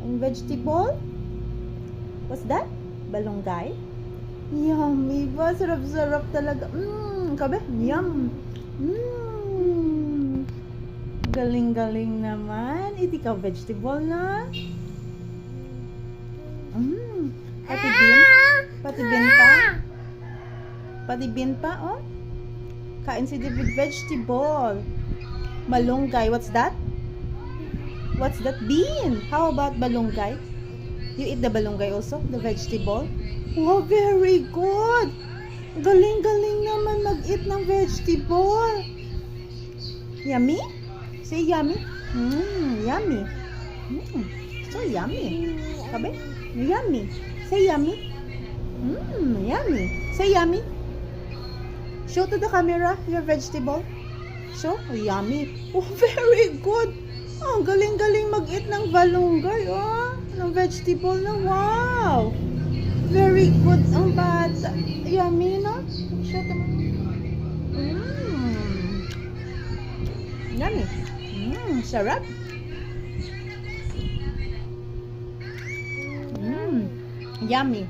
And vegetable? What's that? Balunggay? Yummy ba? Sarap-sarap talaga. Kabe? Yum. Galing-galing naman. Hindi ka vegetable na. Pati bean? Pati bean pa? Pati bean pa, oh? Kain si David vegetable. Malunggay. What's that? What's that? Bean. How about balunggay? You eat the balunggay also? The vegetable? Oh, very good. Galing-galing naman mag-eat ng vegetable. Yummy? Say yummy. Yummy. So yummy. Kabe? Yummy. Say yummy. Yummy. Say yummy. Show to the camera your vegetable. Show. Oh, yummy. Oh, very good. Oh, galing-galing mag-eat ng balunggay. Oh, ng vegetable na. Wow. Very good ang bata. Yummy, no? Show to me. Yummy. Sarap. Yummy.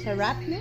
Sarap, no?